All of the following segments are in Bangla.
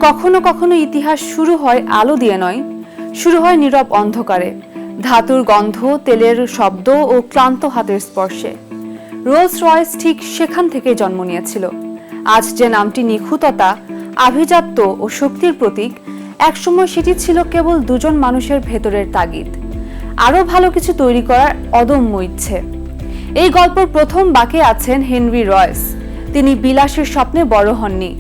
কখনো কখনো ইতিহাস শুরু হয় আলো দিয়ে নয়, শুরু হয় নীরব অন্ধকারে, ধাতুর গন্ধ, তেলের শব্দ ও ক্লান্ত হাতের স্পর্শে। রোলস রয়েস ঠিক সেখান থেকে জন্ম নিয়েছিল। আজ যে নামটি নিখুঁততা, আভিজাত্য ও শক্তির প্রতীক, একসময় সেটি ছিল কেবল দুজন মানুষের ভেতরের তাগিদ, আরো ভালো কিছু তৈরি করার অদম্য ইচ্ছে। এই গল্পের প্রথম বাঁকে আছেন হেনরি রয়েস। তিনি বিলাসের স্বপ্নে বড় হননি।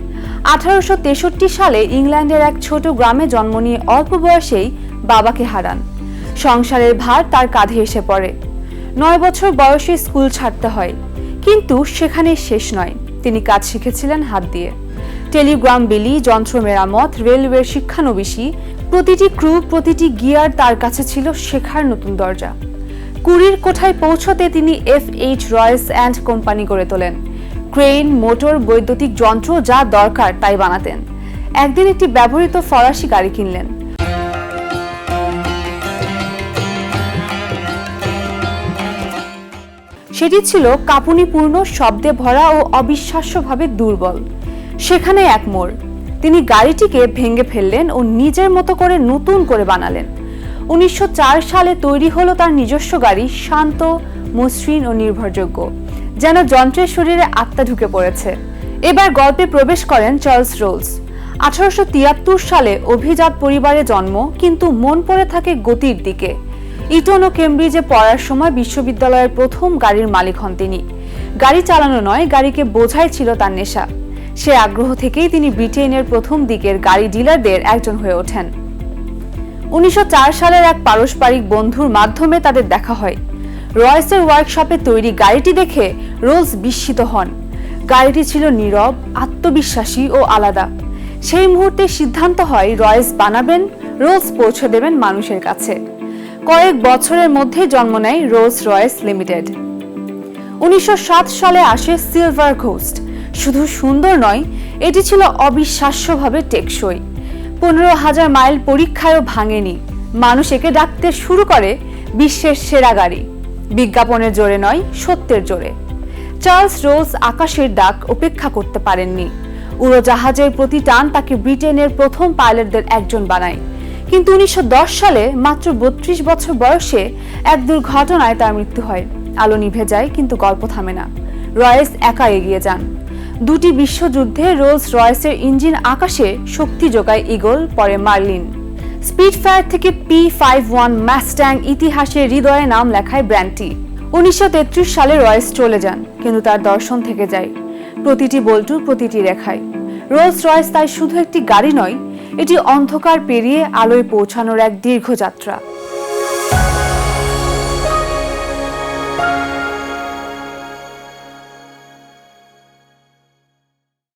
1863 সালে ইংল্যান্ডের এক ছোট গ্রামে জন্ম নিয়ে অল্প বয়সেই বাবাকে হারান। সংসারের ভার তার কাঁধে এসে পড়ে। 9 বছর বয়সে স্কুল ছাড়তে হয়, কিন্তু সেখানে শেষ নয়। তিনি কাজ শিখেছিলেন হাত দিয়ে। টেলিগ্রাম বিলি, যন্ত্র মেরামত, রেলওয়ের শিক্ষানবিশি, প্রতিটি ক্রু, প্রতিটি গিয়ার তার কাছে ছিল শেখার নতুন দরজা। কুড়ির কোঠায় পৌঁছতে তিনি F.H. রয়েস অ্যান্ড কোম্পানি গড়ে তোলেন। ক্রেন, মোটর, বৈদ্যুতিক যন্ত্র যা দরকার তাই বানাতেন। একদিন একটি ব্যবহৃত ফরাসি গাড়ি কিনলেন। সেটি ছিল কাঁপুনিপূর্ণ, শব্দে ভরা ও অবিশ্বাস্যভাবে দুর্বল। সেখানে এক মোড়। তিনি গাড়িটিকে ভেঙে ফেললেন ও নিজের মতো করে নতুন করে বানালেন। 1904 সালে তৈরি হলো তার নিজস্ব গাড়ি, শান্ত, মসৃণ ও নির্ভরযোগ্য, যেন যন্ত্রের শরীরে আত্মা ঢুকে পড়েছে। এবার গল্পে প্রবেশ করেন চার্লস রোলস। 1873 সালে অভিজাত পরিবারে জন্ম, কিন্তু মন পড়ে থাকে গতির দিকে। ইটন ও কেমব্রিজে পড়ার সময় বিশ্ববিদ্যালয়ের প্রথম গাড়ির মালিক হন তিনি। গাড়ি চালানো নয়, গাড়িকে বোঝাই ছিল তার নেশা। সে আগ্রহ থেকেই তিনি ব্রিটেনের প্রথম দিকের গাড়ি ডিলারদের একজন হয়ে ওঠেন। 1904 সালের এক পারস্পরিক বন্ধুর মাধ্যমে তাদের দেখা হয়। রয়েসের ওয়ার্কশপে তৈরি গাড়িটি দেখে রোলস বিস্মিত হন। গাড়িটি ছিল নীরব, আত্মবিশ্বাসী ও আলাদা। সেই মুহূর্তে সিদ্ধান্ত হয় রয়েস বানাবেন, রোলস পৌঁছে দেবেন মানুষের কাছে। কয়েক বছরের মধ্যে জন্ম নেয় রোলস রয়েস লিমিটেড। 1907 সালে আসে সিলভার ঘোস্ট। শুধু সুন্দর নয়, এটি ছিল অবিশ্বাস্যভাবে টেকসই। 15,000 মাইল পরীক্ষায়ও ভাঙেনি। মানুষ একে ডাকতে শুরু করে বিশ্বের সেরা গাড়ি। বিজ্ঞাপনের জোরে নয়, সত্যের জোরে। চার্লস রোলস আকাশের ডাক উপেক্ষা করতে পারেননি। উড়োজাহাজের প্রতি টান তাকে ব্রিটেনের প্রথম পাইলটদের একজন বানায়। কিন্তু 1910 সালে মাত্র 32 বছর বয়সে এক দুর্ঘটনায় তার মৃত্যু হয়। আলো নিভে যায়, কিন্তু গল্প থামে না। রয়েস একা এগিয়ে যান। দুটি বিশ্বযুদ্ধে রোলস রয়েসের ইঞ্জিন আকাশে শক্তি যোগায় ঈগল, পরে মার্লিন। স্পিডফায়ার থেকে P-51 ম্যাস্ট্যাং ইতিহাসে হৃদয়ে নাম লেখায় ব্র্যান্ডটি। 1933 সালে রয়েস চলে যান, কিন্তু তার দর্শন থেকে যায় প্রতিটি বল্টু, প্রতিটি রেখায়। রোলস রয়েস তাই শুধু একটি গাড়ি নয়, এটি অন্ধকার পেরিয়ে আলোয় পৌঁছানোর এক দীর্ঘ যাত্রা।